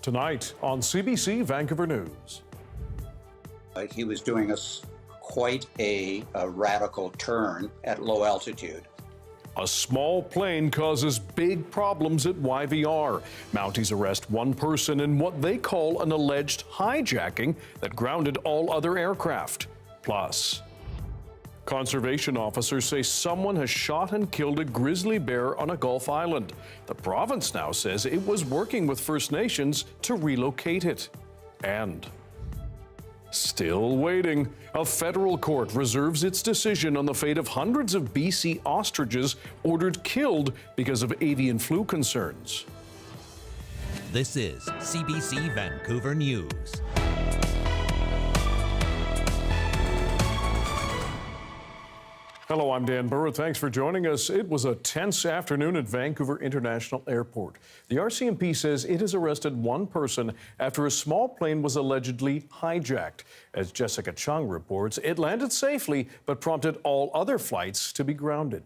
Tonight on CBC Vancouver News. He was doing quite a radical turn at low altitude. A small plane causes big problems at YVR. Mounties arrest one person in what they call an alleged hijacking that grounded all other aircraft. Plus, conservation officers say someone has shot and killed a grizzly bear on a Gulf island. The province now says it was working with First Nations to relocate it. And still waiting. A federal court reserves its decision on the fate of hundreds of BC ostriches ordered killed because of avian flu concerns. This is CBC Vancouver News. Hello, I'm Dan Burritt. Thanks for joining us. It was a tense afternoon at Vancouver International Airport. The RCMP says it has arrested one person after a small plane was allegedly hijacked. As Jessica Chung reports, it landed safely but prompted all other flights to be grounded.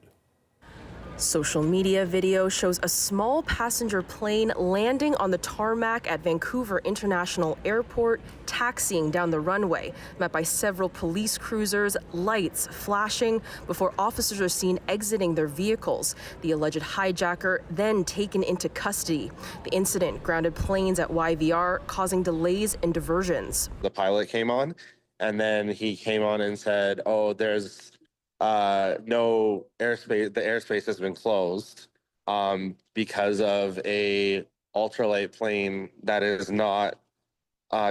Social media video shows a small passenger plane landing on the tarmac at Vancouver International Airport, taxiing down the runway, met by several police cruisers, lights flashing before officers are seen exiting their vehicles. The alleged hijacker then taken into custody. The incident grounded planes at YVR, causing delays and diversions. The pilot came on, and then he came on and said, "Oh, there's no airspace. The airspace has been closed because of a ultralight plane that is not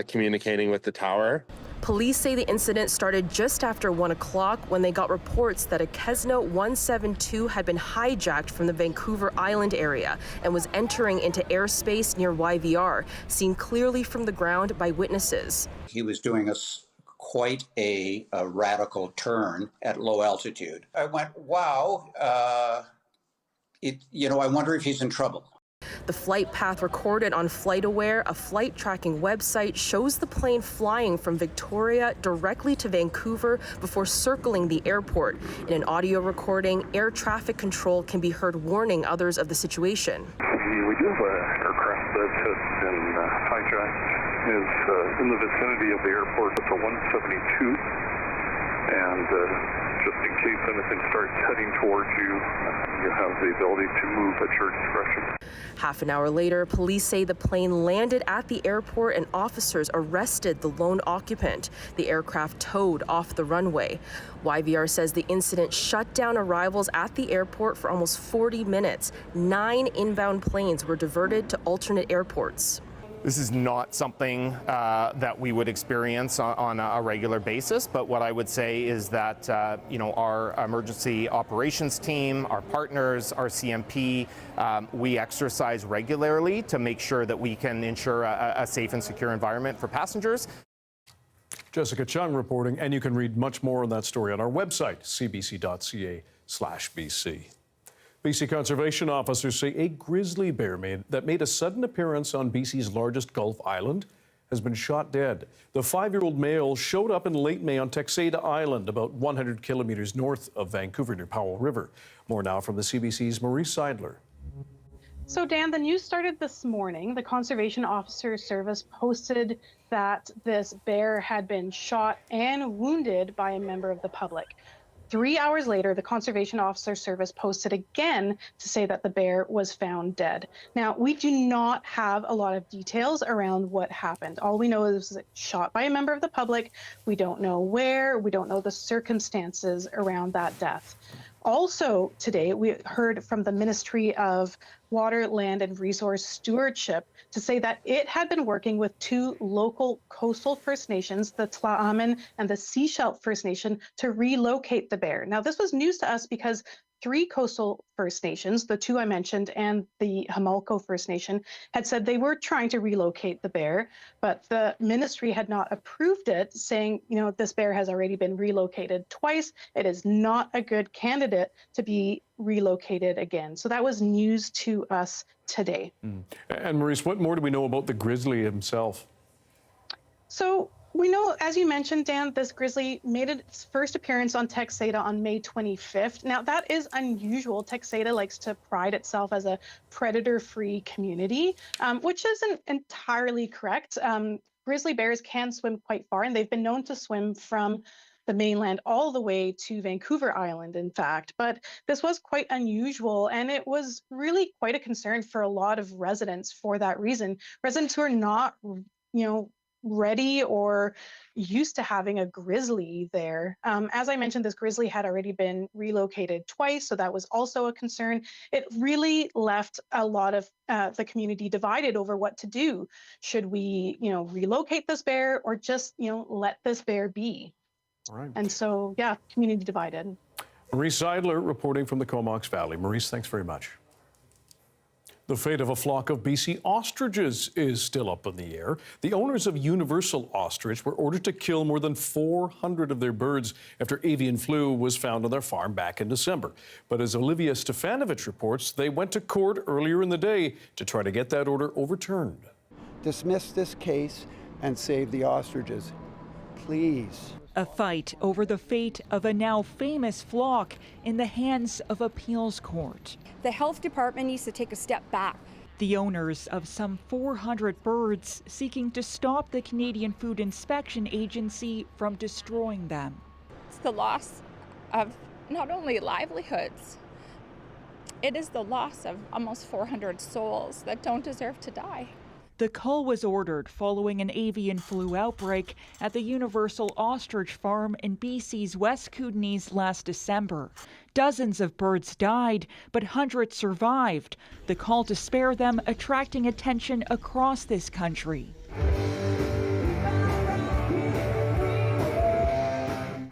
communicating with the tower." Police say the incident started just after 1 o'clock when they got reports that a Cessna 172 had been hijacked from the Vancouver Island area and was entering into airspace near YVR, seen clearly from the ground by witnesses. He was doing quite a radical turn at low altitude. I went, wow, I wonder if he's in trouble. The flight path recorded on FlightAware, a flight tracking website, shows the plane flying from Victoria directly to Vancouver before circling the airport. In an audio recording, air traffic control can be heard warning others of the situation. We do have an aircraft that has been hijacked. Is in the vicinity of the airport. It's a 172, and just in case anything starts heading towards you, you have the ability to move at your discretion. Half an hour later, police say the plane landed at the airport and officers arrested the lone occupant. The aircraft towed off the runway. YVR says the incident shut down arrivals at the airport for almost 40 minutes. 9 inbound planes were diverted to alternate airports. This is not something that we would experience on a regular basis, but what I would say is that our emergency operations team, our partners, our CMP, we exercise regularly to make sure that we can ensure a safe and secure environment for passengers. Jessica Chung reporting, and you can read much more on that story on our website, cbc.ca/BC. BC conservation officers say a grizzly bear that made a sudden appearance on BC's largest Gulf island has been shot dead. The 5-year-old male showed up in late May on Texada Island, about 100 kilometers north of Vancouver near Powell River. More now from the CBC's Maurice Seidler. So Dan, the news started this morning. The Conservation Officer Service posted that this bear had been shot and wounded by a member of the public. 3 hours later, the Conservation Officer Service posted again to say that the bear was found dead. Now, we do not have a lot of details around what happened. All we know is it was shot by a member of the public. We don't know where. We don't know the circumstances around that death. Also today, we heard from the Ministry of Water, Land and Resource Stewardship to say that it had been working with 2 local coastal First Nations, the Tla'amin and the Seashell First Nation, to relocate the bear. Now, this was news to us because 3 coastal First Nations, the 2 I mentioned, and the Hamalko First Nation, had said they were trying to relocate the bear, but the ministry had not approved it, saying, this bear has already been relocated twice. It is not a good candidate to be relocated again. So that was news to us today. And Maurice, what more do we know about the grizzly himself? So We know, as you mentioned, Dan, this grizzly made its first appearance on Texada on May 25th. Now, that is unusual. Texada likes to pride itself as a predator-free community, which isn't entirely correct. Grizzly bears can swim quite far, and they've been known to swim from the mainland all the way to Vancouver Island, in fact. But this was quite unusual, and it was really quite a concern for a lot of residents for that reason. Residents who are not, ready or used to having a grizzly there. As I mentioned, this grizzly had already been relocated twice, so that was also a concern. It really left a lot of the community divided over what to do. Should we, relocate this bear or just, let this bear be? All right. And so, yeah, community divided. Maurice Seidler reporting from the Comox Valley. Maurice, thanks very much. The fate of a flock of BC ostriches is still up in the air. The owners of Universal Ostrich were ordered to kill more than 400 of their birds after avian flu was found on their farm back in December. But as Olivia Stefanovich reports, they went to court earlier in the day to try to get that order overturned. Dismiss this case and save the ostriches, please. A fight over the fate of a now famous flock in the hands of appeals court. The health department needs to take a step back. The owners of some 400 birds seeking to stop the Canadian Food Inspection Agency from destroying them. It's the loss of not only livelihoods, it is the loss of almost 400 souls that don't deserve to die. The cull was ordered following an avian flu outbreak at the Universal Ostrich Farm in BC's West Kootenays last December. Dozens of birds died, but hundreds survived. The call to spare them attracting attention across this country.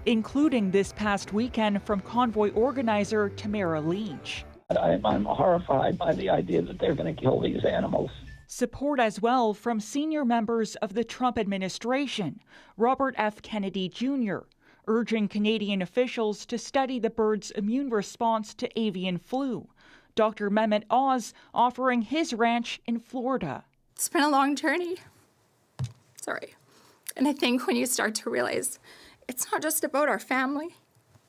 Including this past weekend from convoy organizer Tamara Leach. I'm horrified by the idea that they're going to kill these animals. Support as well from senior members of the Trump administration, Robert F. Kennedy Jr., urging Canadian officials to study the bird's immune response to avian flu. Dr. Mehmet Oz offering his ranch in Florida. It's been a long journey. Sorry. And I think when you start to realize it's not just about our family,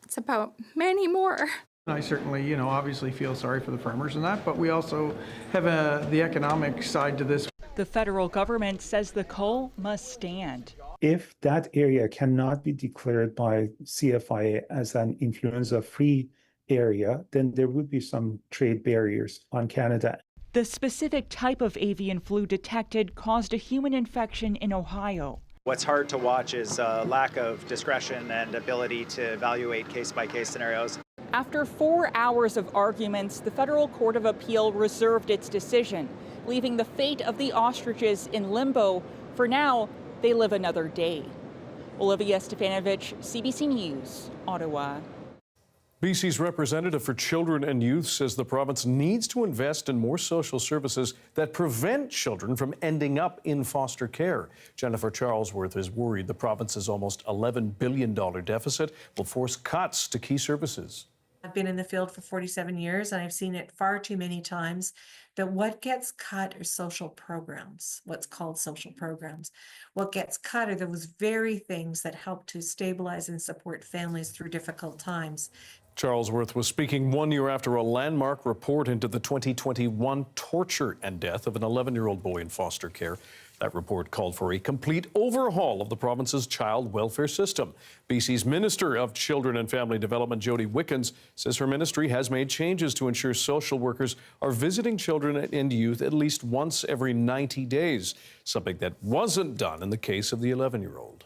it's about many more. I certainly, obviously feel sorry for the farmers and that, but we also have the economic side to this. The federal government says the cull must stand. If that area cannot be declared by CFIA as an influenza-free area, then there would be some trade barriers on Canada. The specific type of avian flu detected caused a human infection in Ohio. What's hard to watch is a lack of discretion and ability to evaluate case-by-case scenarios. After 4 hours of arguments, the Federal Court of Appeal reserved its decision, leaving the fate of the ostriches in limbo. For now, they live another day. Olivia Stefanovich, CBC News, Ottawa. BC's representative for children and youth says the province needs to invest in more social services that prevent children from ending up in foster care. Jennifer Charlesworth is worried the province's almost $11 billion deficit will force cuts to key services. I've been in the field for 47 years and I've seen it far too many times that what gets cut are social programs, what's called social programs. What gets cut are those very things that help to stabilize and support families through difficult times. Charlesworth was speaking 1 year after a landmark report into the 2021 torture and death of an 11-year-old boy in foster care. That report called for a complete overhaul of the province's child welfare system. BC's Minister of Children and Family Development, Jody Wickens, says her ministry has made changes to ensure social workers are visiting children and youth at least once every 90 days, something that wasn't done in the case of the 11-year-old.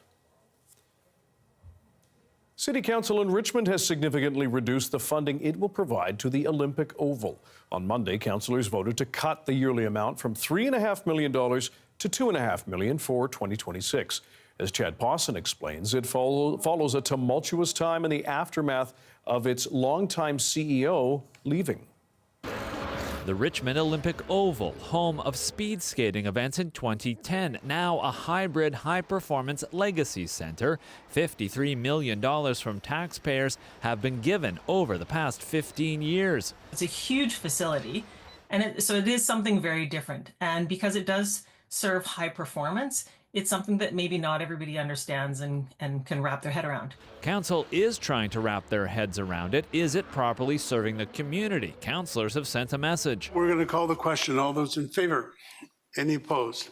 City Council in Richmond has significantly reduced the funding it will provide to the Olympic Oval. On Monday, councillors voted to cut the yearly amount from $3.5 million to $2.5 million for 2026. As Chad Pawson explains, it follows a tumultuous time in the aftermath of its longtime CEO leaving. The Richmond Olympic Oval, home of speed skating events in 2010, now a hybrid high-performance legacy center. $53 million from taxpayers have been given over the past 15 years. It's a huge facility, and so it is something very different. And because it does serve high performance, it's something that maybe not everybody understands and can wrap their head around. Council is trying to wrap their heads around it. Is it properly serving the community? Councillors have sent a message. We're going to call the question. All those in favor? Any opposed?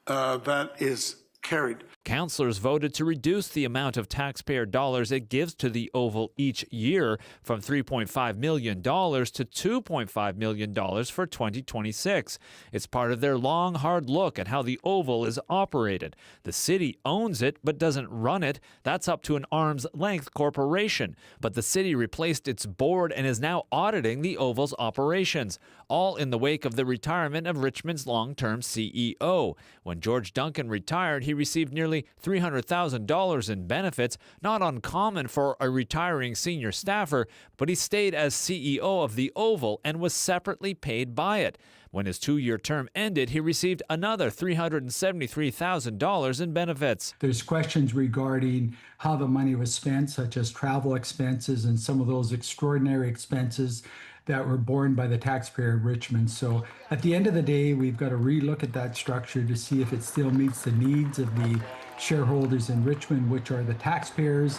That is carried. Councillors voted to reduce the amount of taxpayer dollars it gives to the Oval each year from $3.5 million to $2.5 million for 2026. It's part of their long, hard look at how the Oval is operated. The city owns it but doesn't run it. That's up to an arm's-length corporation. But the city replaced its board and is now auditing the Oval's operations, all in the wake of the retirement of Richmond's long-term CEO. When George Duncan retired, he received nearly $300,000 in benefits, not uncommon for a retiring senior staffer, but he stayed as CEO of the Oval and was separately paid by it. When his 2-year term ended, he received another $373,000 in benefits. There's questions regarding how the money was spent, such as travel expenses and some of those extraordinary expenses that were borne by the taxpayer in Richmond. So at the end of the day, we've got to relook at that structure to see if it still meets the needs of the shareholders in Richmond, which are the taxpayers.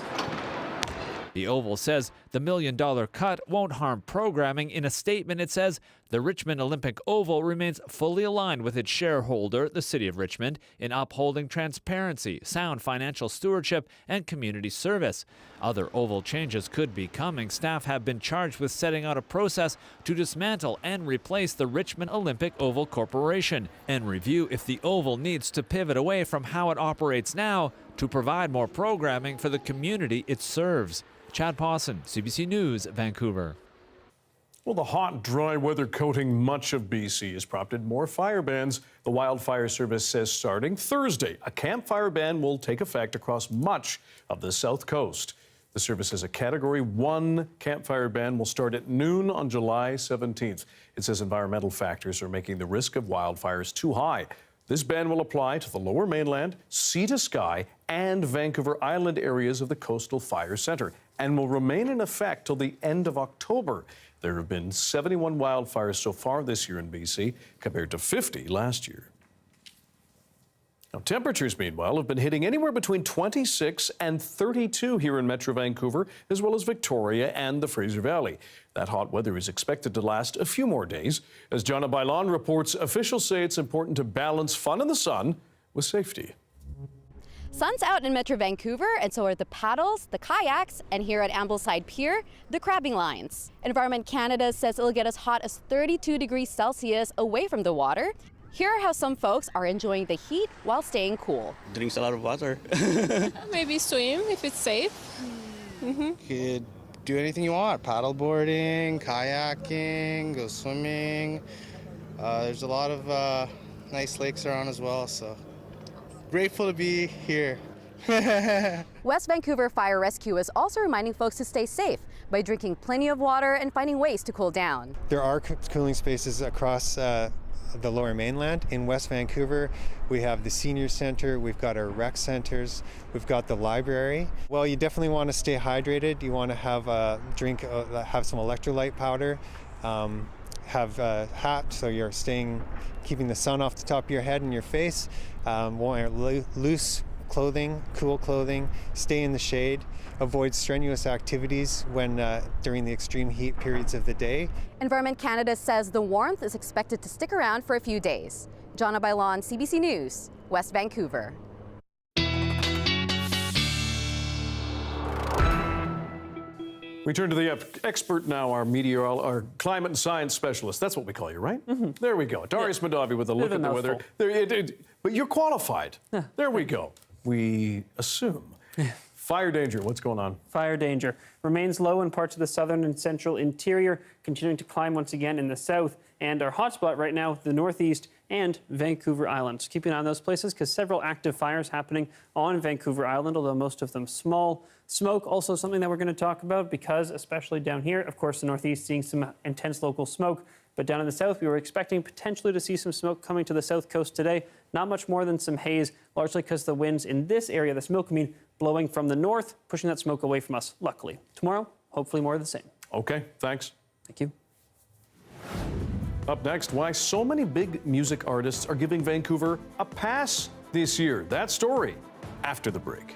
The Oval says the $1 million cut won't harm programming. In a statement, it says the Richmond Olympic Oval remains fully aligned with its shareholder, the City of Richmond, in upholding transparency, sound financial stewardship, and community service. Other Oval changes could be coming. Staff have been charged with setting out a process to dismantle and replace the Richmond Olympic Oval Corporation and review if the Oval needs to pivot away from how it operates now to provide more programming for the community it serves. Chad Pawson, CBC News, Vancouver. Well, the hot, dry weather coating much of BC has prompted more fire bans. The Wildfire Service says starting Thursday, a campfire ban will take effect across much of the South Coast. The service says a Category 1 campfire ban will start at noon on July 17th. It says environmental factors are making the risk of wildfires too high. This ban will apply to the Lower Mainland, Sea to Sky, and Vancouver Island areas of the Coastal Fire Centre and will remain in effect till the end of October. There have been 71 wildfires so far this year in BC, compared to 50 last year. Now, temperatures, meanwhile, have been hitting anywhere between 26 and 32 here in Metro Vancouver, as well as Victoria and the Fraser Valley. That hot weather is expected to last a few more days. As Jonna Bailon reports, officials say it's important to balance fun in the sun with safety. Sun's out in Metro Vancouver, and so are the paddles, the kayaks, and here at Ambleside Pier, the crabbing lines. Environment Canada says it'll get as hot as 32 degrees Celsius away from the water. Here are how some folks are enjoying the heat while staying cool. Drinks a lot of water. Maybe swim if it's safe. You could do anything you want. Paddle boarding, kayaking, go swimming. There's a lot of nice lakes around as well, so grateful to be here. West Vancouver Fire Rescue is also reminding folks to stay safe by drinking plenty of water and finding ways to cool down. There are cooling spaces across the Lower Mainland. In West Vancouver, we have the senior center, we've got our rec centers, we've got the library. Well, you definitely want to stay hydrated. You want to have a drink, have some electrolyte powder, have a hat so you're keeping the sun off the top of your head and your face. Wear loose clothing, cool clothing, stay in the shade, avoid strenuous activities during the extreme heat periods of the day. Environment Canada says the warmth is expected to stick around for a few days. Jonna Bailon, CBC News, West Vancouver. We turn to the expert now, our climate and science specialist. That's what we call you, right? There we go. Darius Madavi with a look at the weather. But you're qualified. There we go. We assume. Fire danger, what's going on? Fire danger remains low in parts of the southern and central interior, continuing to climb once again in the south. And our hotspot right now, the northeast and Vancouver Island. So keep an eye on those places because several active fires happening on Vancouver Island, although most of them small. Smoke, also something that we're going to talk about because especially down here, of course, the northeast seeing some intense local smoke. But down in the south, we were expecting potentially to see some smoke coming to the south coast today. Not much more than some haze, largely because the winds in this area, the smoke mean blowing from the north, pushing that smoke away from us, luckily. Tomorrow, hopefully more of the same. Okay, thanks. Thank you. Up next, why so many big music artists are giving Vancouver a pass this year. That story after the break.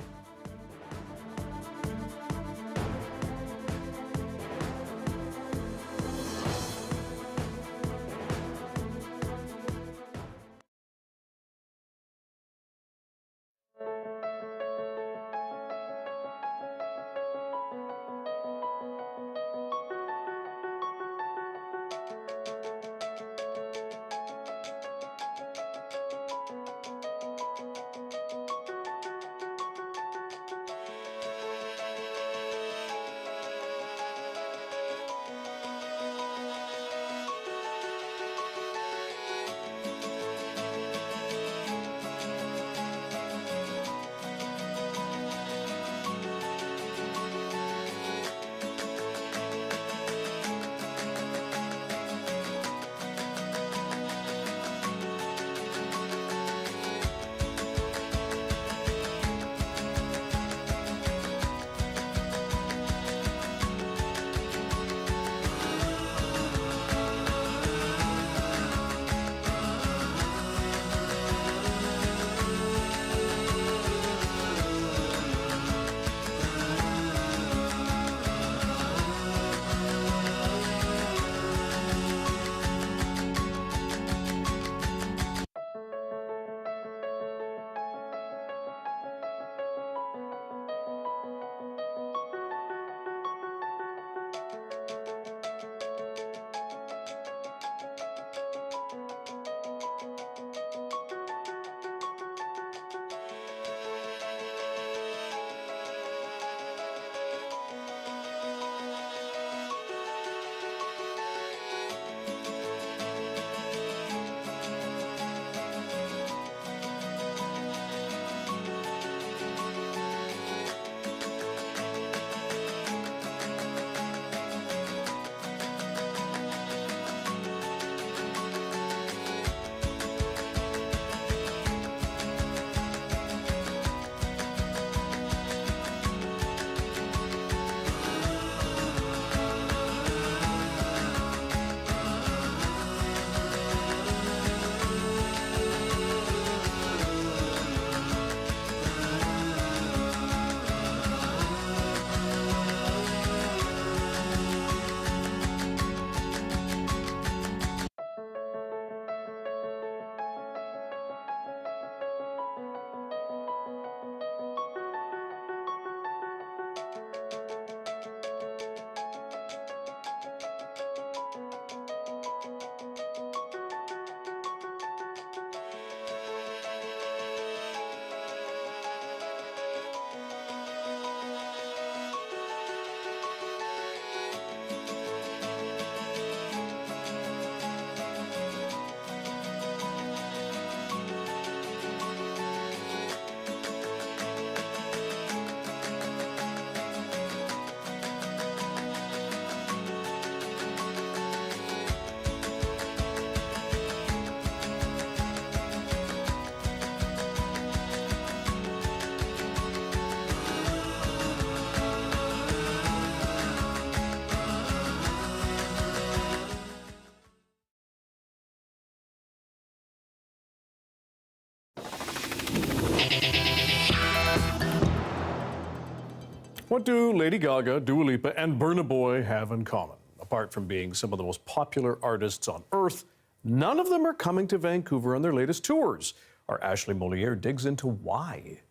What do Lady Gaga, Dua Lipa, and Burna Boy have in common? Apart from being some of the most popular artists on Earth, none of them are coming to Vancouver on their latest tours. Our Ashley Moliere digs into why.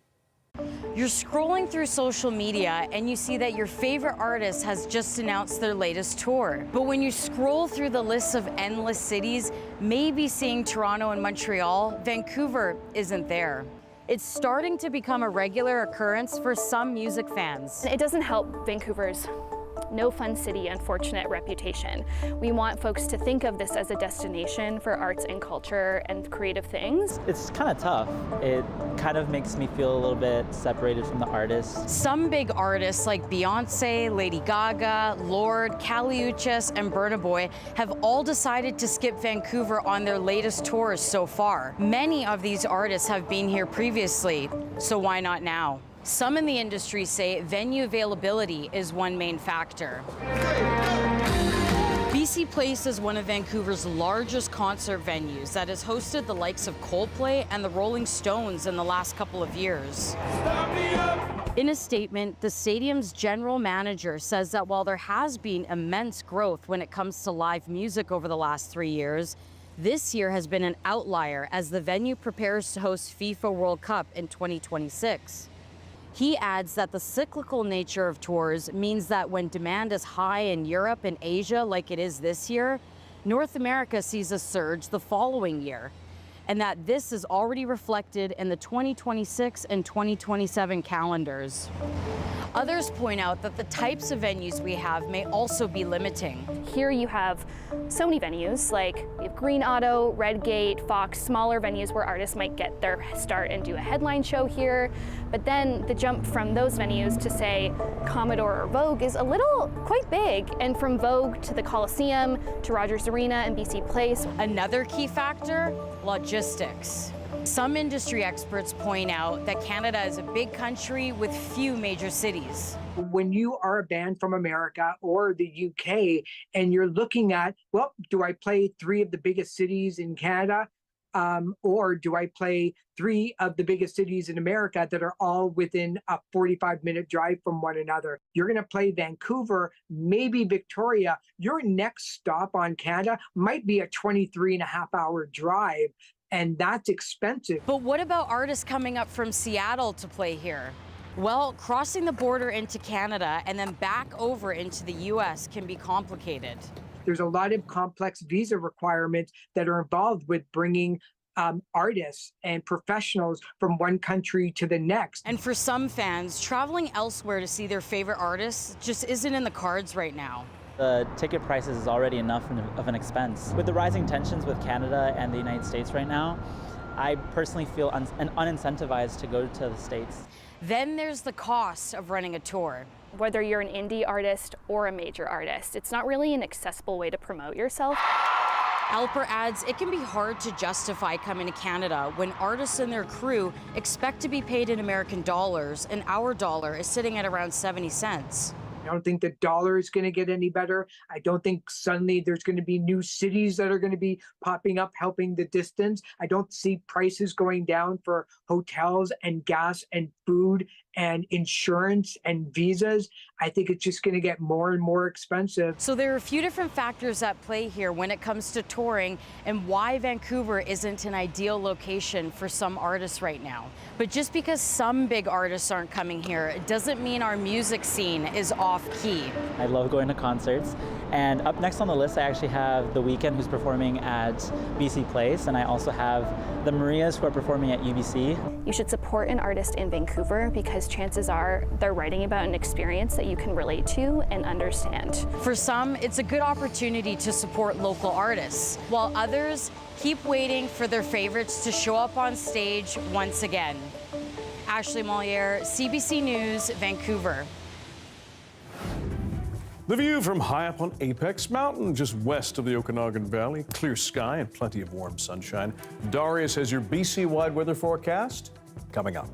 You're scrolling through social media and you see that your favorite artist has just announced their latest tour. But when you scroll through the list of endless cities, maybe seeing Toronto and Montreal, Vancouver isn't there. It's starting to become a regular occurrence for some music fans. It doesn't help Vancouver's no fun city unfortunate reputation. We want folks to think of this as a destination for arts and culture and creative things. It's kind of tough. It kind of makes me feel a little bit separated from the artists. Some big artists like Beyonce, Lady Gaga, Lorde, Caliuchis, and Burna Boy have all decided to skip Vancouver on their latest tours so far. Many of these artists have been here previously, so why not now? Some in the industry say venue availability is one main factor. BC BC Place is one of Vancouver's largest concert venues that has hosted the likes of Coldplay and the Rolling Stones in the last couple of years. In a statement, the stadium's general manager says that while there has been immense growth when it comes to live music over the last 3 years, this year has been an outlier as the venue prepares to host FIFA World Cup in 2026. He adds that the cyclical nature of tours means that when demand is high in Europe and Asia like it is this year, North America sees a surge the following year, and that this is already reflected in the 2026 and 2027 calendars. Others point out that the types of venues we have may also be limiting. Here you have so many venues, like you have Green Auto, Redgate, Fox, smaller venues where artists might get their start and do a headline show here. But then the jump from those venues to, say, Commodore or Vogue is quite big. And from Vogue to the Coliseum, to Rogers Arena and BC Place. Another key factor, logistics. Some industry experts point out that Canada is a big country with few major cities. When you are a band from America or the UK and you're looking at, well, do I play 3 of the biggest cities in Canada? Or do I play 3 of the biggest cities in America that are all within a 45-minute drive from one another? You're going to play Vancouver, maybe Victoria. Your next stop on Canada might be a 23.5-hour drive. And that's expensive. But what about artists coming up from Seattle to play here? Well, crossing the border into Canada and then back over into the US can be complicated. There's a lot of complex visa requirements that are involved with bringing artists and professionals from one country to the next. And for some fans, traveling elsewhere to see their favorite artists just isn't in the cards right now. The ticket prices is already enough of an expense. With the rising tensions with Canada and the United States right now, I personally feel unincentivized to go to the States. Then there's the cost of running a tour. Whether you're an indie artist or a major artist, it's not really an accessible way to promote yourself. Alper adds it can be hard to justify coming to Canada when artists and their crew expect to be paid in American dollars, and our dollar is sitting at around 70 cents. I don't think the dollar is going to get any better. I don't think suddenly there's going to be new cities that are going to be popping up helping the distance. I don't see prices going down for hotels and gas and food and insurance and visas. I think it's just going to get more and more expensive. So there are a few different factors at play here when it comes to touring and why Vancouver isn't an ideal location for some artists right now. But just because some big artists aren't coming here, it doesn't mean our music scene is off key. I love going to concerts. And up next on the list, I actually have The Weeknd, who's performing at BC Place, and I also have the Marias, who are performing at UBC. You should support an artist in Vancouver because chances are they're writing about an experience that you can relate to and understand. For some, it's a good opportunity to support local artists, while others keep waiting for their favorites to show up on stage once again. Ashley Mollier, CBC News, Vancouver. The view from high up on Apex Mountain, just west of the Okanagan Valley. Clear sky and plenty of warm sunshine. Darius has your BC-wide weather forecast coming up.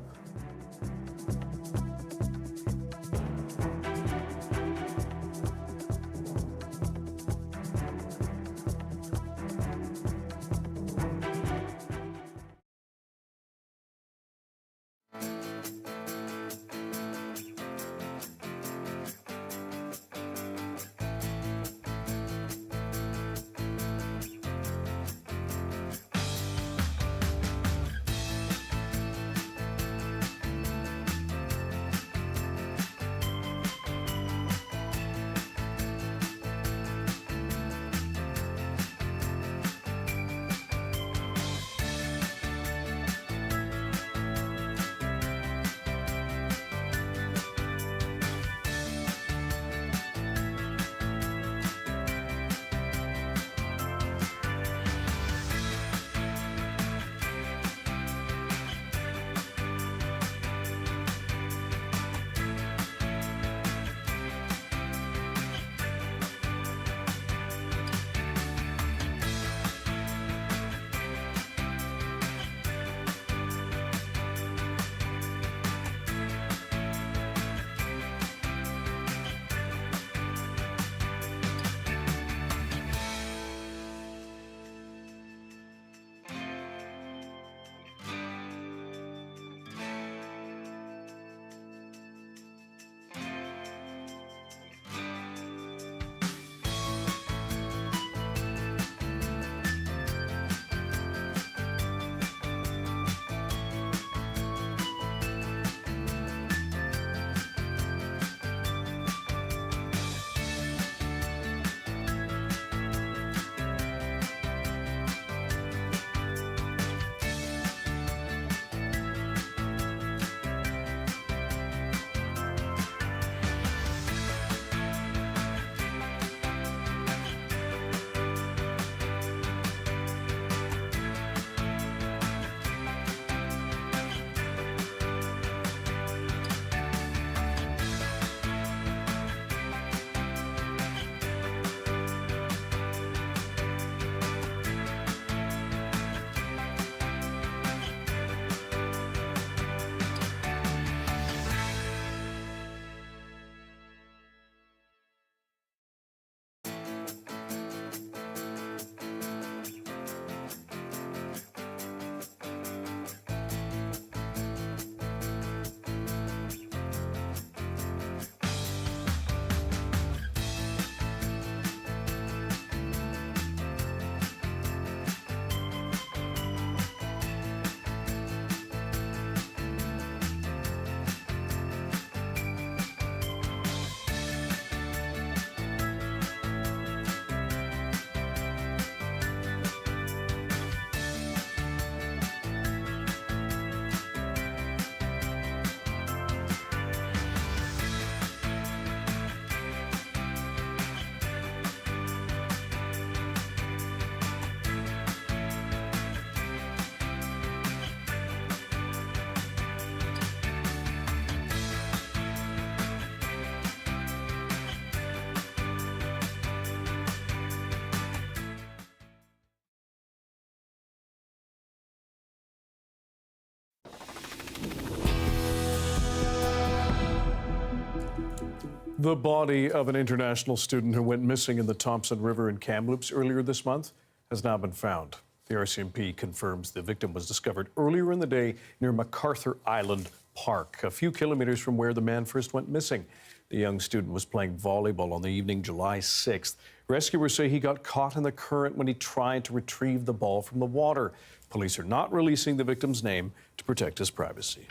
The body of an international student who went missing in the Thompson River in Kamloops earlier this month has now been found. The RCMP confirms the victim was discovered earlier in the day near MacArthur Island Park, a few kilometers from where the man first went missing. The young student was playing volleyball on the evening July 6th. Rescuers say he got caught in the current when he tried to retrieve the ball from the water. Police are not releasing the victim's name to protect his privacy.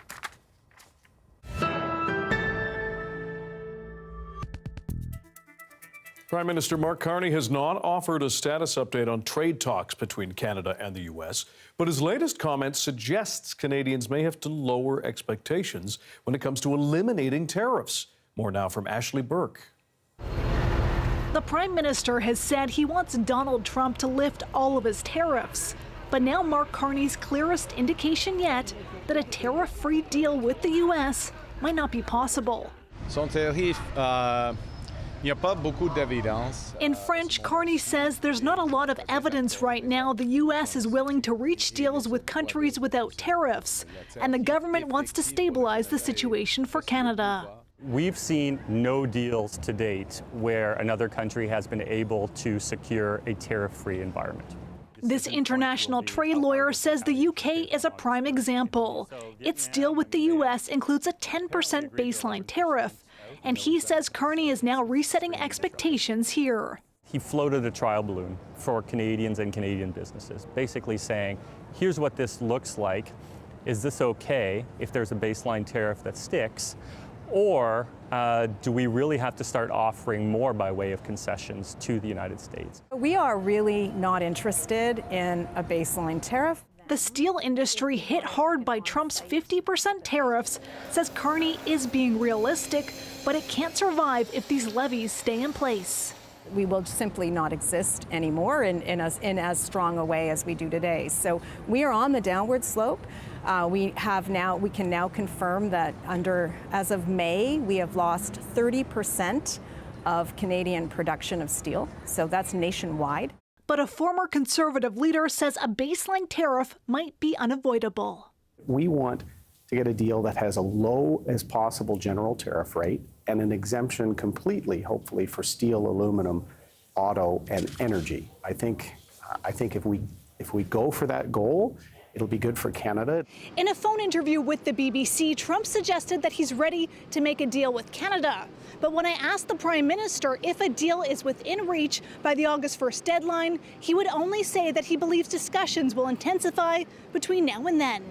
Prime Minister Mark Carney has not offered a status update on trade talks between Canada and the U.S., but his latest comment suggests Canadians may have to lower expectations when it comes to eliminating tariffs. More now from Ashley Burke. The Prime Minister has said he wants Donald Trump to lift all of his tariffs. But now Mark Carney's clearest indication yet that a tariff-free deal with the U.S. might not be possible. In French, Carney says there's not a lot of evidence right now the U.S. is willing to reach deals with countries without tariffs, and the government wants to stabilize the situation for Canada. We've seen no deals to date where another country has been able to secure a tariff-free environment. This international trade lawyer says the UK is a prime example. Its deal with the U.S. includes a 10% baseline tariff, and he says Carney is now resetting expectations here. He floated a trial balloon for Canadians and Canadian businesses, basically saying, here's what this looks like. Is this okay if there's a baseline tariff that sticks? Or do we really have to start offering more by way of concessions to the United States? We are really not interested in a baseline tariff. The steel industry hit hard by Trump's 50% tariffs says Carney is being realistic, but it can't survive if these levies stay in place. We will simply not exist anymore in as strong a way as we do today. So we are on the downward slope. We can now confirm that as of May, we have lost 30% of Canadian production of steel. So that's nationwide. But a former Conservative leader says a baseline tariff might be unavoidable. We want to get a deal that has a low as possible general tariff rate and an exemption completely, hopefully, for steel, aluminum, auto, and energy. I think if we go for that goal, it'll be good for Canada. In a phone interview with the BBC, Trump suggested that he's ready to make a deal with Canada. But when I asked the Prime Minister if a deal is within reach by the August 1st deadline, he would only say that he believes discussions will intensify between now and then.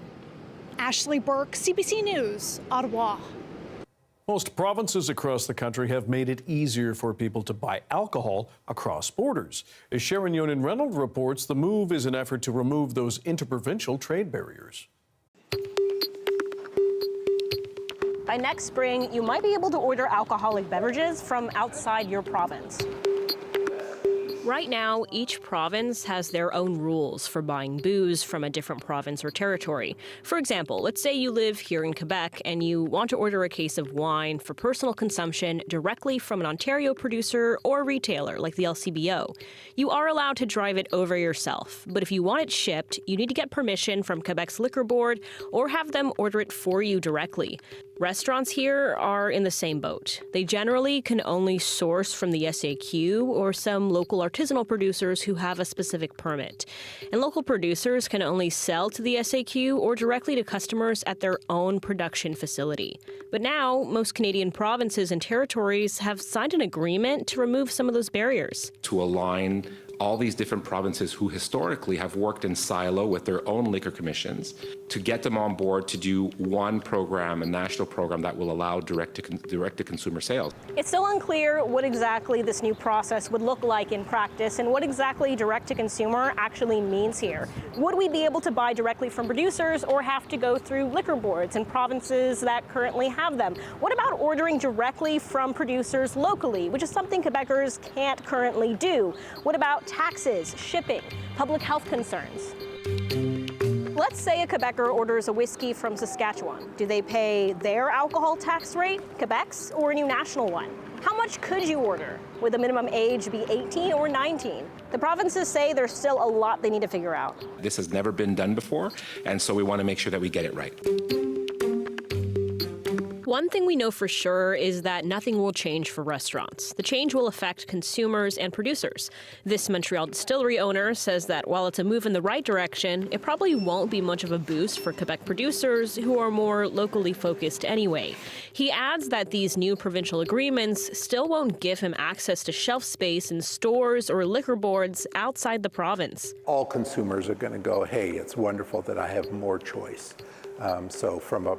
Ashley Burke, CBC News, Ottawa. Most provinces across the country have made it easier for people to buy alcohol across borders. As Sharon Yonan-Reynolds reports, the move is an effort to remove those interprovincial trade barriers. By next spring, you might be able to order alcoholic beverages from outside your province. Right now, each province has their own rules for buying booze from a different province or territory. For example, let's say you live here in Quebec and you want to order a case of wine for personal consumption directly from an Ontario producer or retailer like the LCBO. You are allowed to drive it over yourself, but if you want it shipped, you need to get permission from Quebec's liquor board or have them order it for you directly. Restaurants here are in the same boat. They generally can only source from the SAQ or some local artisanal producers who have a specific permit. And local producers can only sell to the SAQ or directly to customers at their own production facility. But now, most Canadian provinces and territories have signed an agreement to remove some of those barriers. To align all these different provinces who historically have worked in silo with their own liquor commissions, to get them on board to do one program, a national program that will allow direct-to-consumer sales. It's still unclear what exactly this new process would look like in practice and what exactly direct-to-consumer actually means here. Would we be able to buy directly from producers or have to go through liquor boards in provinces that currently have them? What about ordering directly from producers locally, which is something Quebecers can't currently do? What about taxes, shipping, public health concerns? Let's say a Quebecer orders a whiskey from Saskatchewan. Do they pay their alcohol tax rate, Quebec's, or a new national one? How much could you order? Would the minimum age be 18 or 19? The provinces say there's still a lot they need to figure out. This has never been done before, and so we want to make sure that we get it right. One thing we know for sure is that nothing will change for restaurants. The change will affect consumers and producers. This Montreal distillery owner says that while it's a move in the right direction, it probably won't be much of a boost for Quebec producers who are more locally focused anyway. He adds that these new provincial agreements still won't give him access to shelf space in stores or liquor boards outside the province. All consumers are going to go, hey, it's wonderful that I have more choice. So from a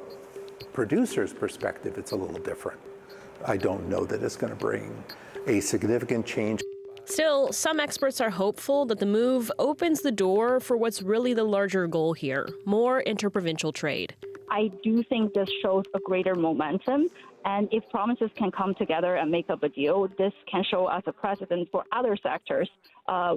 producer's perspective, it's a little different. I don't know that it's going to bring a significant change. Still, some experts are hopeful that the move opens the door for what's really the larger goal here, more interprovincial trade. I do think this shows a greater momentum, and if provinces can come together and make up a deal, this can show as a precedent for other sectors,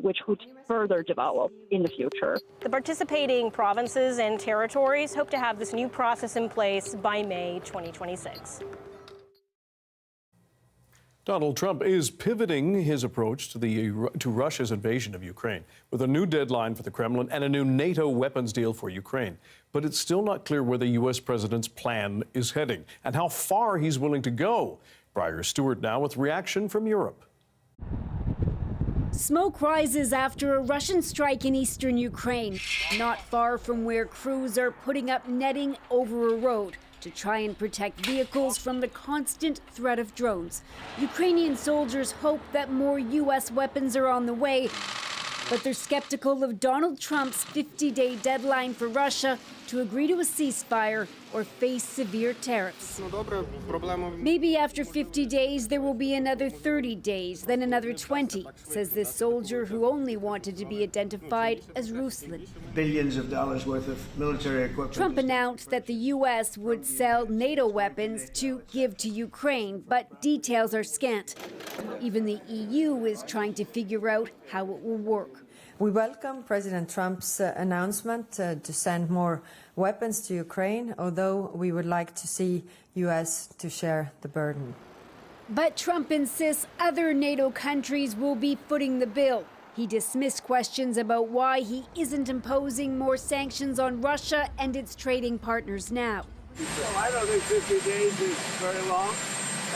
which would further develop in the future. The participating provinces and territories hope to have this new process in place by May 2026. Donald Trump is pivoting his approach to Russia's invasion of Ukraine with a new deadline for the Kremlin and a new NATO weapons deal for Ukraine. But it's still not clear where the U.S. president's plan is heading and how far he's willing to go. Briar Stewart now with reaction from Europe. Smoke rises after a Russian strike in eastern Ukraine, not far from where crews are putting up netting over a road to try and protect vehicles from the constant threat of drones. Ukrainian soldiers hope that more U.S. weapons are on the way, but they're skeptical of Donald Trump's 50-day deadline for Russia to agree to a ceasefire or face severe tariffs. Maybe after 50 days, there will be another 30 days, then another 20, says this soldier who only wanted to be identified as Ruslan. Billions of dollars worth of military equipment. Trump announced that the U.S. would sell NATO weapons to give to Ukraine, but details are scant. Even the EU is trying to figure out how it will work. We welcome President Trump's announcement to send more weapons to Ukraine, although we would like to see U.S. to share the burden. But Trump insists other NATO countries will be footing the bill. He dismissed questions about why he isn't imposing more sanctions on Russia and its trading partners now. Well, I don't think 50 days is very long,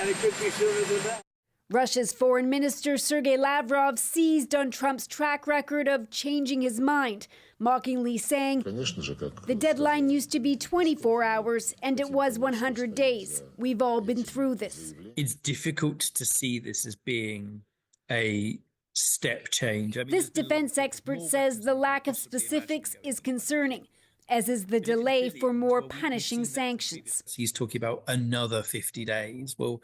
and it could be sooner than that. Russia's Foreign Minister Sergei Lavrov seized on Trump's track record of changing his mind, mockingly saying the deadline used to be 24 hours and it was 100 days. We've all been through this. It's difficult to see this as being a step change. This defense expert says the lack of specifics is concerning, as is the delay for more punishing sanctions. He's talking about another 50 days. Well,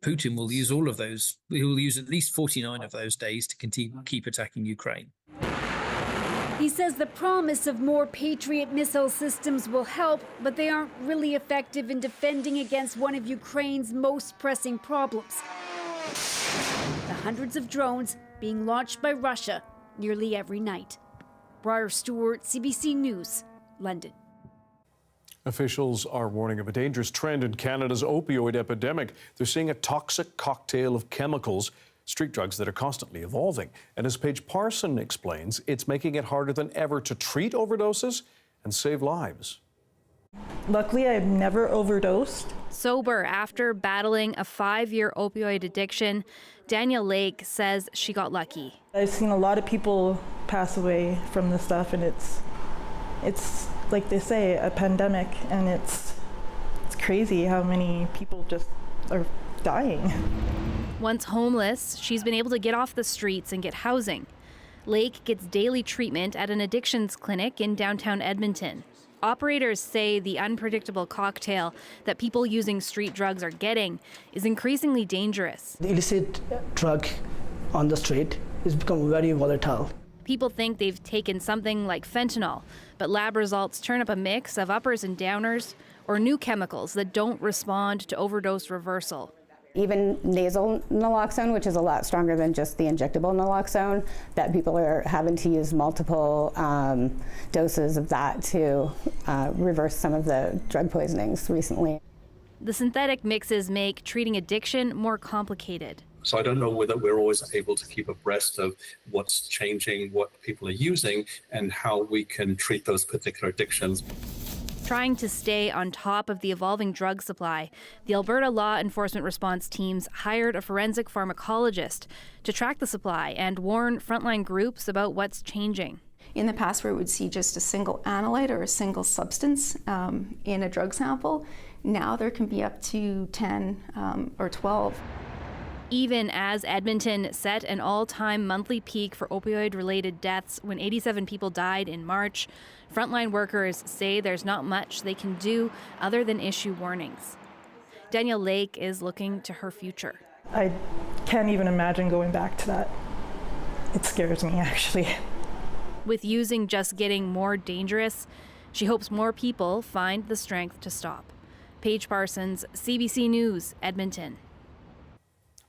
Putin will use all of those. He will use at least 49 of those days to keep attacking Ukraine. He says the promise of more Patriot missile systems will help, but they aren't really effective in defending against one of Ukraine's most pressing problems: the hundreds of drones being launched by Russia nearly every night. Briar Stewart, CBC News, London. Officials are warning of a dangerous trend in Canada's opioid epidemic. They're seeing a toxic cocktail of chemicals, street drugs that are constantly evolving. And as Paige Parson explains, it's making it harder than ever to treat overdoses and save lives. Luckily, I've never overdosed. Sober after battling a 5-year opioid addiction, Danielle Lake says she got lucky. I've seen a lot of people pass away from this stuff, and it's like they say, a pandemic, and it's crazy how many people just are dying. Once homeless, she's been able to get off the streets and get housing. Lake gets daily treatment at an addictions clinic in downtown Edmonton. Operators say the unpredictable cocktail that people using street drugs are getting is increasingly dangerous. The illicit drug on the street has become very volatile. People think they've taken something like fentanyl, but lab results turn up a mix of uppers and downers or new chemicals that don't respond to overdose reversal. Even nasal naloxone, which is a lot stronger than just the injectable naloxone, that people are having to use multiple doses of that to reverse some of the drug poisonings recently. The synthetic mixes make treating addiction more complicated. So I don't know whether we're always able to keep abreast of what's changing, what people are using, and how we can treat those particular addictions. Trying to stay on top of the evolving drug supply, the Alberta Law Enforcement Response Teams hired a forensic pharmacologist to track the supply and warn frontline groups about what's changing. In the past, where we would see just a single analyte or a single substance in a drug sample, now there can be up to 10 or 12. Even as Edmonton set an all-time monthly peak for opioid-related deaths when 87 people died in March, frontline workers say there's not much they can do other than issue warnings. Danielle Lake is looking to her future. I can't even imagine going back to that. It scares me, actually. With using just getting more dangerous, she hopes more people find the strength to stop. Paige Parsons, CBC News, Edmonton.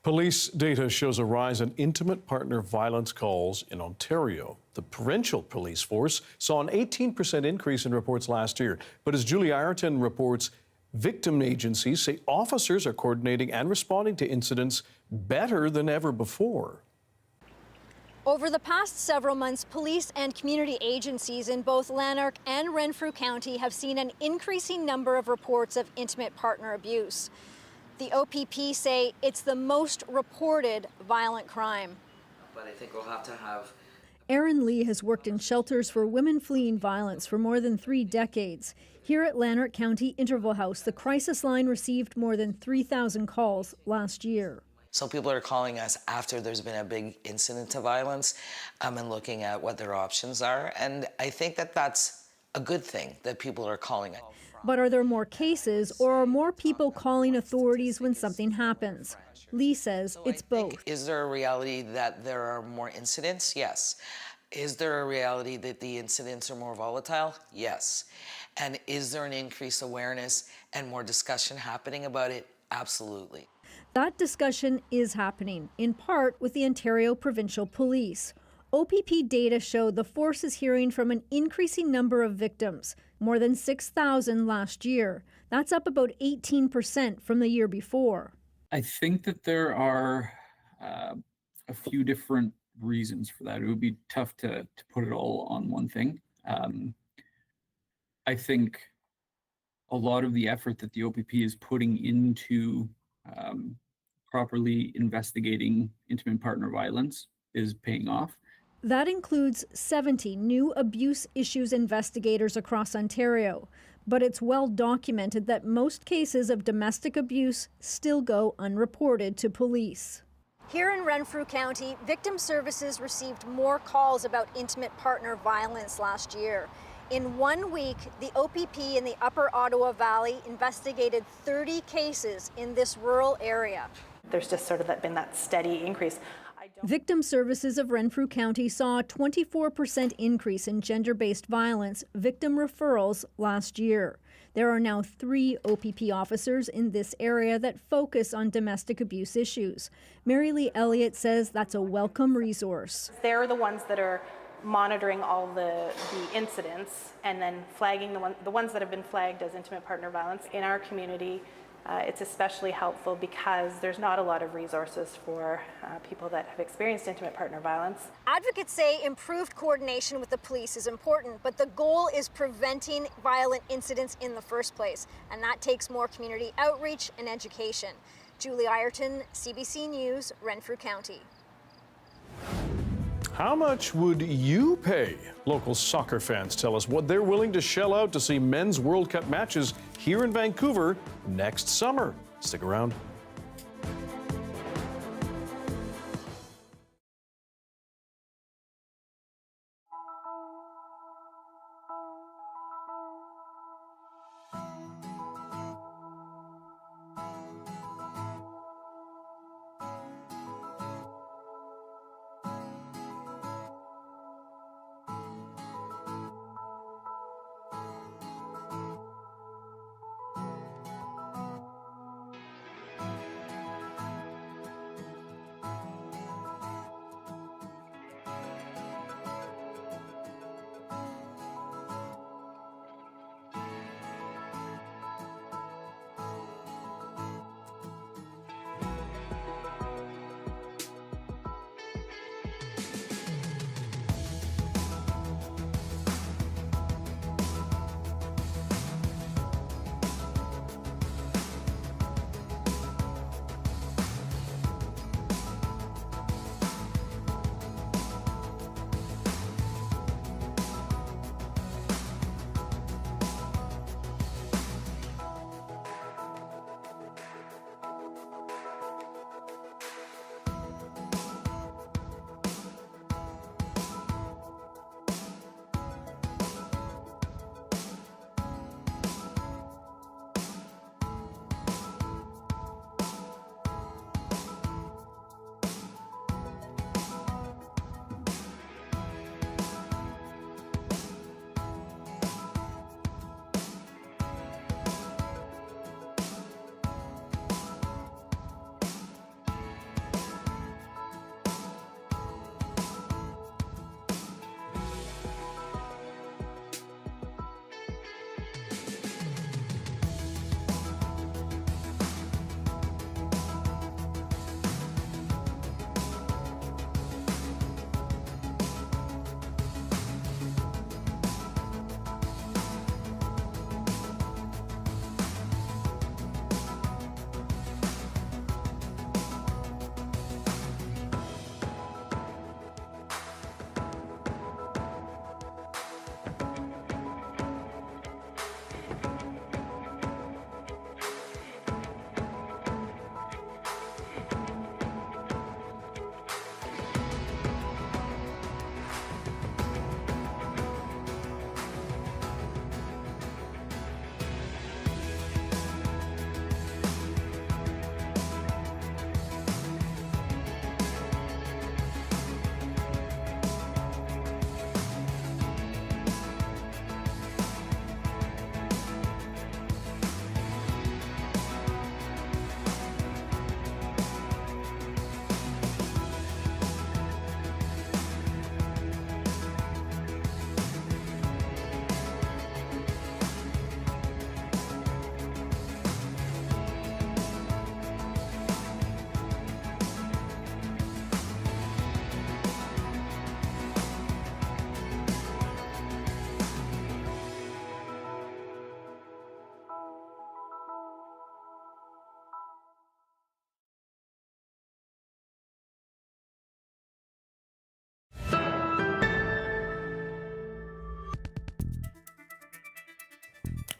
Police data shows a rise in intimate partner violence calls in Ontario. The provincial police force saw an 18% increase in reports last year. But as Julie Ireton reports, victim agencies say officers are coordinating and responding to incidents better than ever before. Over the past several months, police and community agencies in both Lanark and Renfrew County have seen an increasing number of reports of intimate partner abuse. The OPP say it's the most reported violent crime. But I think we'll have to have... Erin Lee has worked in shelters for women fleeing violence for more than 3 decades. Here at Lanark County Interval House, the crisis line received more than 3,000 calls last year. Some people are calling us after there's been a big incident of violence and looking at what their options are. And I think that that's a good thing that people are calling us. But are there more cases, or are more people calling authorities when something happens? Lee says it's both. Is there a reality that there are more incidents? Yes. Is there a reality that the incidents are more volatile? Yes. And is there an increased awareness and more discussion happening about it? Absolutely. That discussion is happening, in part with the Ontario Provincial Police. OPP data show the force is hearing from an increasing number of victims, more than 6,000 last year. That's up about 18% from the year before. I think that there are a few different reasons for that. It would be tough to put it all on one thing. I think a lot of the effort that the OPP is putting into properly investigating intimate partner violence is paying off. That includes 70 new abuse issues investigators across Ontario. But it's well documented that most cases of domestic abuse still go unreported to police. Here in Renfrew County, Victim Services received more calls about intimate partner violence last year. In 1 week, the OPP in the Upper Ottawa Valley investigated 30 cases in this rural area. There's just sort of been that steady increase. Victim Services of Renfrew County saw a 24% increase in gender-based violence victim referrals last year. There are now 3 OPP officers in this area that focus on domestic abuse issues. Mary Lee Elliott says that's a welcome resource. They're the ones that are monitoring all the incidents and then flagging the ones that have been flagged as intimate partner violence. In our community, it's especially helpful because there's not a lot of resources for people that have experienced intimate partner violence. Advocates say improved coordination with the police is important, but the goal is preventing violent incidents in the first place, and that takes more community outreach and education. Julie Ireton, CBC News, Renfrew County. How much would you pay? Local soccer fans tell us what they're willing to shell out to see men's World Cup matches here in Vancouver next summer. Stick around.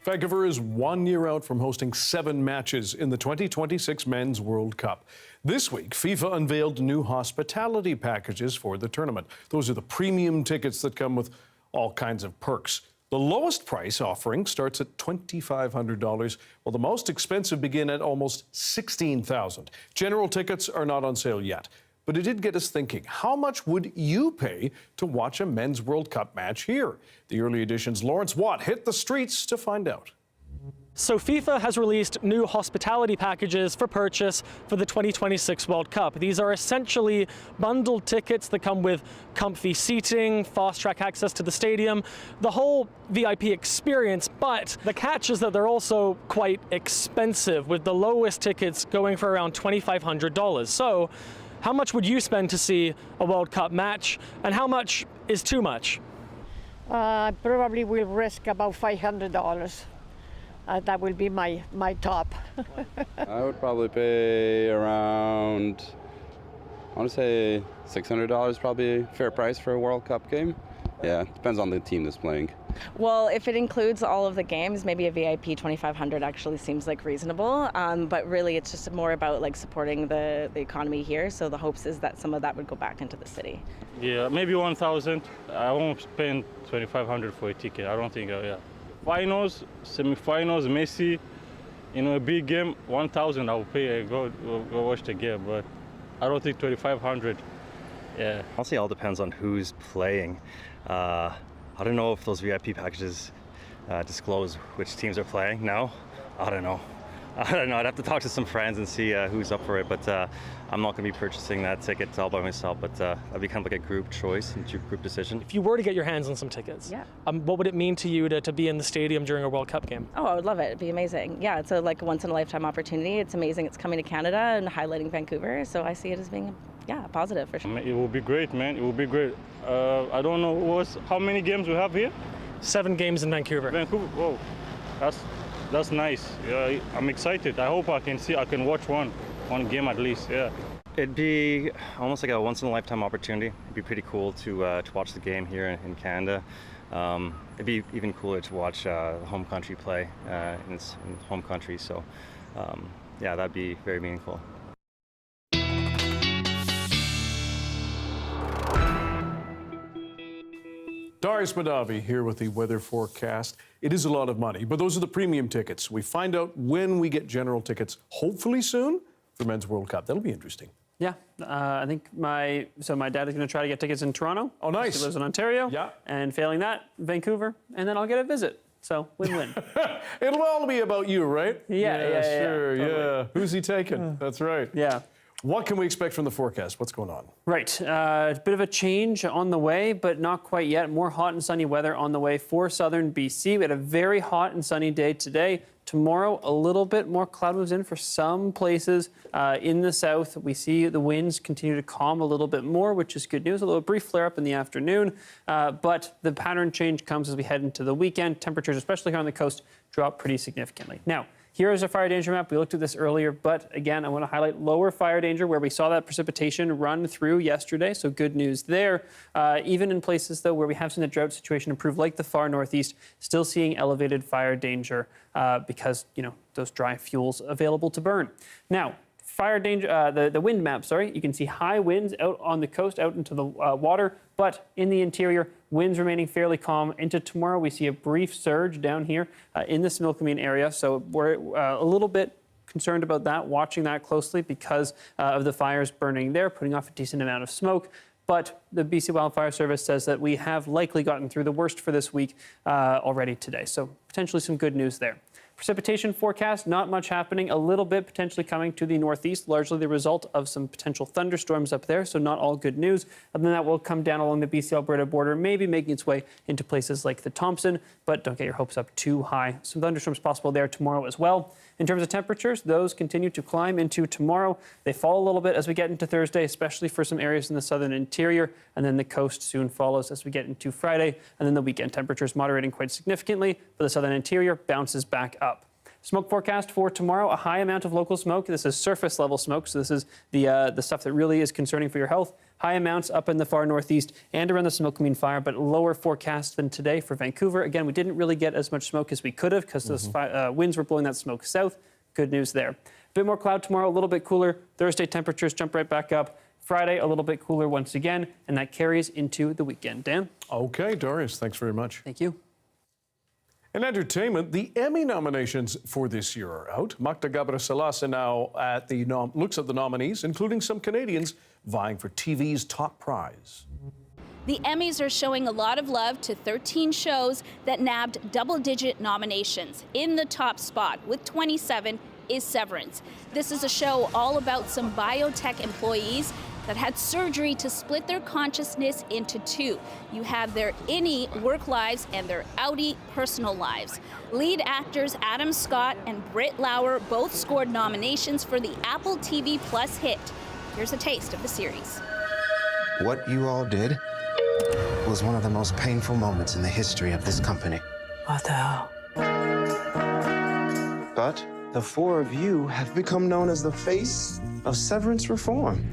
Vancouver is 1 year out from hosting 7 matches in the 2026 Men's World Cup. This week, FIFA unveiled new hospitality packages for the tournament. Those are the premium tickets that come with all kinds of perks. The lowest price offering starts at $2,500, while the most expensive begin at almost $16,000. General tickets are not on sale yet, but it did get us thinking, how much would you pay to watch a Men's World Cup match here? The early edition's Lawrence Watt hit the streets to find out. So FIFA has released new hospitality packages for purchase for the 2026 World Cup. These are essentially bundled tickets that come with comfy seating, fast-track access to the stadium, the whole VIP experience, but the catch is that they're also quite expensive, with the lowest tickets going for around $2,500. So how much would you spend to see a World Cup match, and how much is too much? Probably will risk about $500. That will be my top. I would probably pay around, I want to say $600, probably fair price for a World Cup game. Yeah, depends on the team that's playing. Well, if it includes all of the games, maybe a VIP $2,500 actually seems like reasonable. But really, it's just more about like supporting the economy here. So the hopes is that some of that would go back into the city. Yeah, maybe 1,000. I won't spend $2,500 for a ticket. I don't think. Yeah. Finals, semifinals, Messi, a big game, 1,000 I'll pay, go watch the game, but I don't think 2,500, yeah. Honestly, it all depends on who's playing. I don't know if those VIP packages disclose which teams are playing. No, I don't know. I'd have to talk to some friends and see who's up for it, but I'm not going to be purchasing that ticket all by myself, but that'd be kind of like a group choice and group decision. If you were to get your hands on some tickets, what would it mean to you to be in the stadium during a World Cup game? Oh, I would love it. It'd be amazing. Yeah, it's a once-in-a-lifetime opportunity. It's amazing it's coming to Canada and highlighting Vancouver, so I see it as being, a positive for sure. It will be great, man. It will be great. I don't know how many games we have here? 7 games in Vancouver. Vancouver, whoa, that's nice. Yeah, I'm excited. I hope I can watch one game at least. Yeah. It'd be almost like a once-in-a-lifetime opportunity. It'd be pretty cool to watch the game here in Canada. It'd be even cooler to watch home country play in its home country. So, yeah, that'd be very meaningful. Darius Madavi here with the weather forecast. It is a lot of money, but those are the premium tickets. We find out when we get general tickets, hopefully soon, for Men's World Cup. That'll be interesting. Yeah, I think my dad is going to try to get tickets in Toronto. Oh, nice. He lives in Ontario. Yeah. And failing that, Vancouver, and then I'll get a visit. So win-win. It'll all be about you, right? Yeah, sure, totally. yeah. Who's he taking? That's right. Yeah. What can we expect from the forecast? What's going on? Right, a bit of a change on the way, but not quite yet. More hot and sunny weather on the way for southern BC. We had a very hot and sunny day today. Tomorrow, a little bit more cloud moves in for some places in the south. We see the winds continue to calm a little bit more, which is good news. A little brief flare-up in the afternoon, but the pattern change comes as we head into the weekend. Temperatures, especially here on the coast, drop pretty significantly. Now, here is our fire danger map. We looked at this earlier, but again, I want to highlight lower fire danger where we saw that precipitation run through yesterday, so good news there. Even in places, though, where we have seen the drought situation improve, like the far northeast, still seeing elevated fire danger because, those dry fuels available to burn. Now, fire danger, the wind map, you can see high winds out on the coast, out into the water, but in the interior, winds remaining fairly calm. Into tomorrow, we see a brief surge down here in the Similkameen area, so we're a little bit concerned about that, watching that closely because of the fires burning there, putting off a decent amount of smoke. But the BC Wildfire Service says that we have likely gotten through the worst for this week already today, so potentially some good news there. Precipitation forecast, not much happening. A little bit potentially coming to the northeast, largely the result of some potential thunderstorms up there, so not all good news. And then that will come down along the BC-Alberta border, maybe making its way into places like the Thompson, but don't get your hopes up too high. Some thunderstorms possible there tomorrow as well. In terms of temperatures, those continue to climb into tomorrow. They fall a little bit as we get into Thursday, especially for some areas in the southern interior, and then the coast soon follows as we get into Friday, and then the weekend temperatures moderating quite significantly, but the southern interior bounces back up. Smoke forecast for tomorrow, a high amount of local smoke. This is surface level smoke, so this is the stuff that really is concerning for your health. High amounts up in the far northeast and around the Smokemean Fire, but lower forecast than today for Vancouver. Again, we didn't really get as much smoke as we could have because those winds were blowing that smoke south. Good news there. A bit more cloud tomorrow, a little bit cooler. Thursday, temperatures jump right back up. Friday, a little bit cooler once again, and that carries into the weekend. Dan? Okay, Darius, thanks very much. Thank you. In entertainment, the Emmy nominations for this year are out. Magda Gabriel-Salasa now looks at the nominees, including some Canadians vying for TV's top prize. The Emmys are showing a lot of love to 13 shows that nabbed double-digit nominations. In the top spot, with 27, is Severance. This is a show all about some biotech employees that had surgery to split their consciousness into two. You have their innie work lives and their outie personal lives. Lead actors Adam Scott and Britt Lauer both scored nominations for the Apple TV Plus hit. Here's a taste of the series. What you all did was one of the most painful moments in the history of this company. What the hell? But the four of you have become known as the face of severance reform.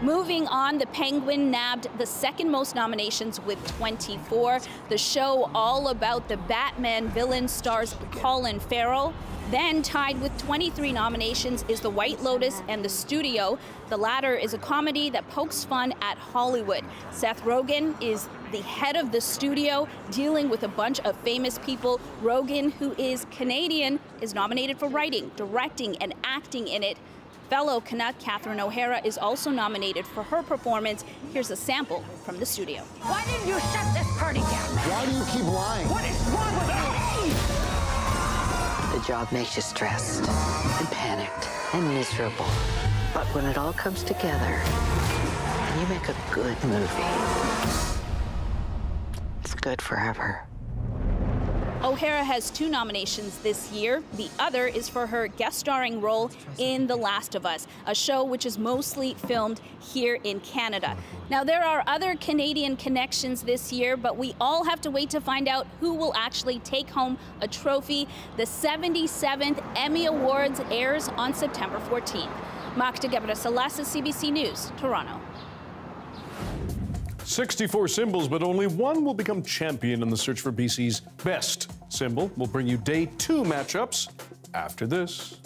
Moving on, The Penguin nabbed the second most nominations with 24. The show all about the Batman villain stars Colin Farrell. Then tied with 23 nominations is The White Lotus and The Studio. The latter is a comedy that pokes fun at Hollywood. Seth Rogen is the head of The Studio, dealing with a bunch of famous people. Rogen, who is Canadian, is nominated for writing, directing, and acting in it. Fellow Canuck Catherine O'Hara is also nominated for her performance. Here's a sample from The Studio. Why didn't you shut this party down? Why do you keep lying? What is wrong with you? The job makes you stressed and panicked and miserable. But when it all comes together, and you make a good movie, it's good forever. O'Hara has 2 nominations this year. The other is for her guest starring role in The Last of Us, a show which is mostly filmed here in Canada. Now, there are other Canadian connections this year, but we all have to wait to find out who will actually take home a trophy. The 77th Emmy Awards airs on September 14th. Magda Gabriel-Salasa, CBC News, Toronto. 64 symbols, but only one will become champion in the search for BC's best symbol. We'll bring you day 2 matchups after this.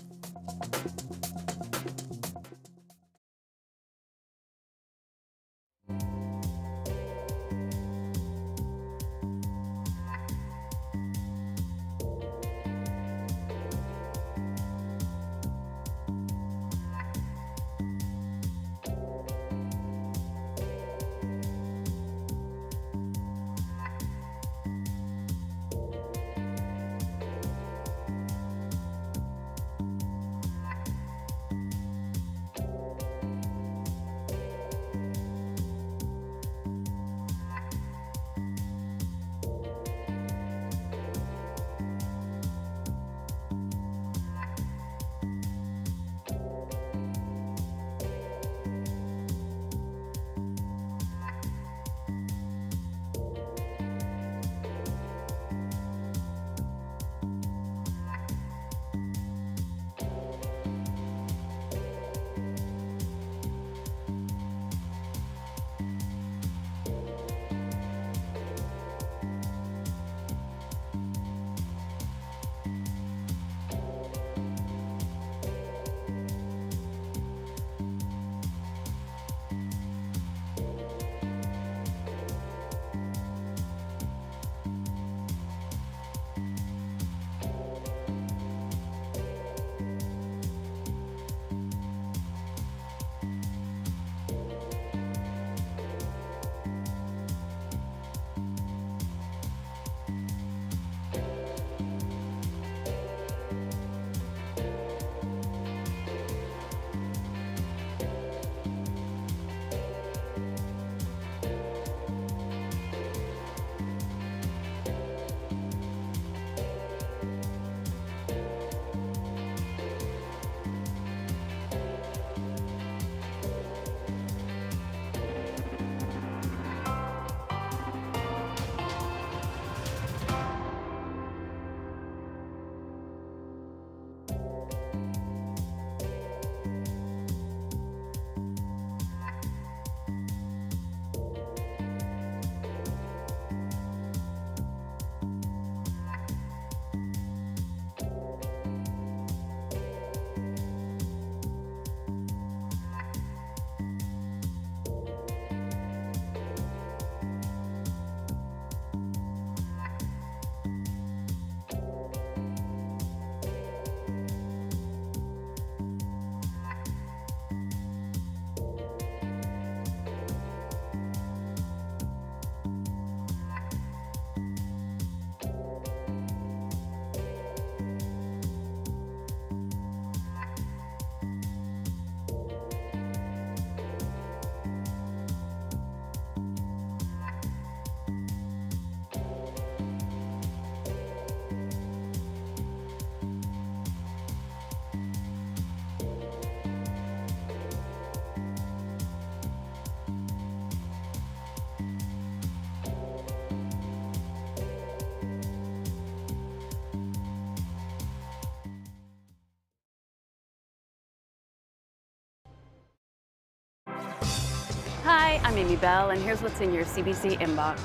Hi, I'm Amy Bell, and here's what's in your CBC inbox.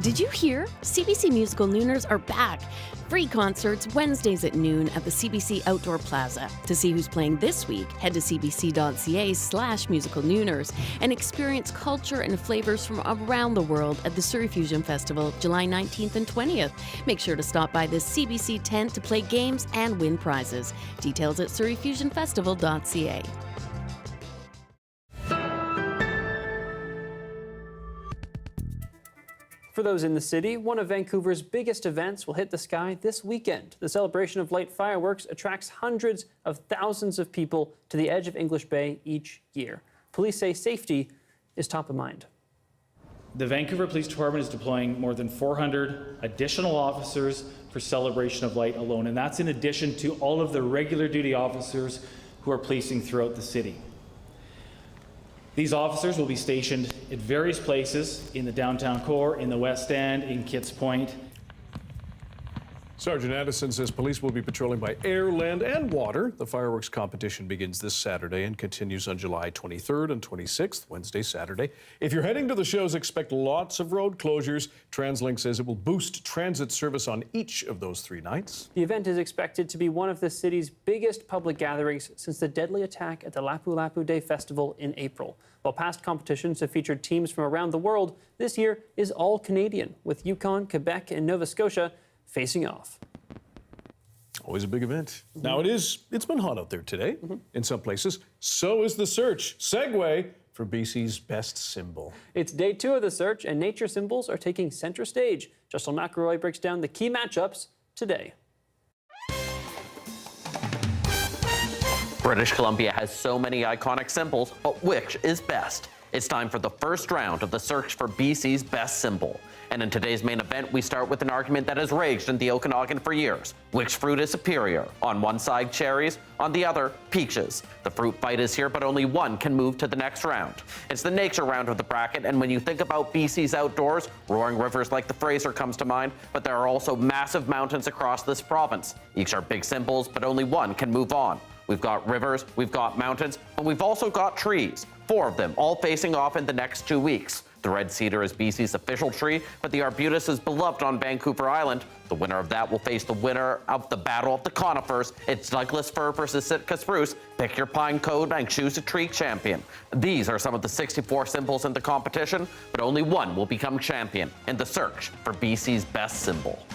Did you hear? CBC Musical Nooners are back. Free concerts Wednesdays at noon at the CBC Outdoor Plaza. To see who's playing this week, head to cbc.ca/musicalnooners and experience culture and flavors from around the world at the Surrey Fusion Festival, July 19th and 20th. Make sure to stop by the CBC tent to play games and win prizes. Details at surreyfusionfestival.ca. For those in the city, one of Vancouver's biggest events will hit the sky this weekend. The celebration of light fireworks attracts hundreds of thousands of people to the edge of English Bay each year. Police say safety is top of mind. The Vancouver Police Department is deploying more than 400 additional officers for Celebration of Light alone, and that's in addition to all of the regular duty officers who are policing throughout the city. These officers will be stationed at various places in the downtown core, in the West End, in Kitts Point. Sergeant Addison says police will be patrolling by air, land, and water. The fireworks competition begins this Saturday and continues on July 23rd and 26th, Wednesday, Saturday. If you're heading to the shows, expect lots of road closures. TransLink says it will boost transit service on each of those 3 nights. The event is expected to be one of the city's biggest public gatherings since the deadly attack at the Lapu Lapu Day Festival in April. While past competitions have featured teams from around the world, this year is all Canadian, with Yukon, Quebec, and Nova Scotia facing off. Always a big event. Now it's been hot out there today in some places. So is the search. Segue for BC's best symbol. It's day 2 of the search, and nature symbols are taking center stage. Justin McElroy breaks down the key matchups today. British Columbia has so many iconic symbols, but which is best? It's time for the first round of the search for BC's best symbol. And in today's main event, we start with an argument that has raged in the Okanagan for years. Which fruit is superior? On one side, cherries, on the other, peaches. The fruit fight is here, but only one can move to the next round. It's the nature round of the bracket, and when you think about BC's outdoors, roaring rivers like the Fraser comes to mind, but there are also massive mountains across this province. Each are big symbols, but only one can move on. We've got rivers, we've got mountains, but we've also got trees. 4 of them, all facing off in the next 2 weeks. The red cedar is BC's official tree, but the arbutus is beloved on Vancouver Island. The winner of that will face the winner of the Battle of the Conifers. It's Douglas fir versus Sitka spruce. Pick your pine code and choose a tree champion. These are some of the 64 symbols in the competition, but only one will become champion in the search for BC's best symbol.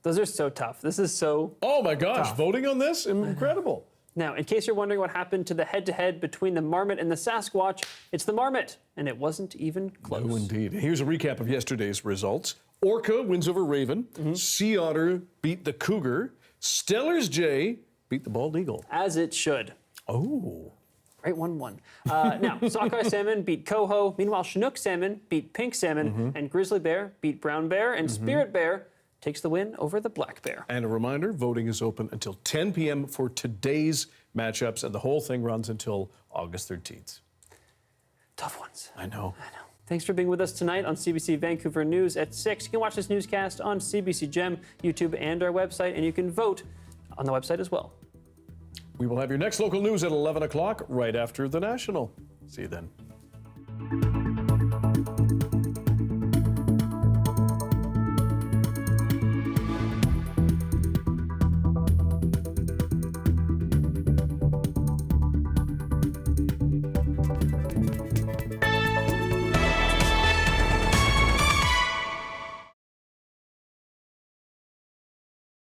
Those are so tough. This is so Oh my gosh, tough. voting on this? Incredible. Now, in case you're wondering what happened to the head-to-head between the marmot and the Sasquatch, it's the marmot, and it wasn't even close. No, indeed. Here's a recap of yesterday's results. Orca wins over Raven. Sea Otter beat the Cougar. Stellar's Jay beat the Bald Eagle. As it should. Oh. Right, 1-1. Now, Sockeye Salmon beat Coho. Meanwhile, Chinook Salmon beat Pink Salmon, and Grizzly Bear beat Brown Bear, and Spirit Bear takes the win over the Black Bear. And a reminder, voting is open until 10 p.m. for today's matchups, and the whole thing runs until August 13th. Tough ones. I know. Thanks for being with us tonight on CBC Vancouver News at 6. You can watch this newscast on CBC Gem, YouTube, and our website, and you can vote on the website as well. We will have your next local news at 11 o'clock right after the National. See you then.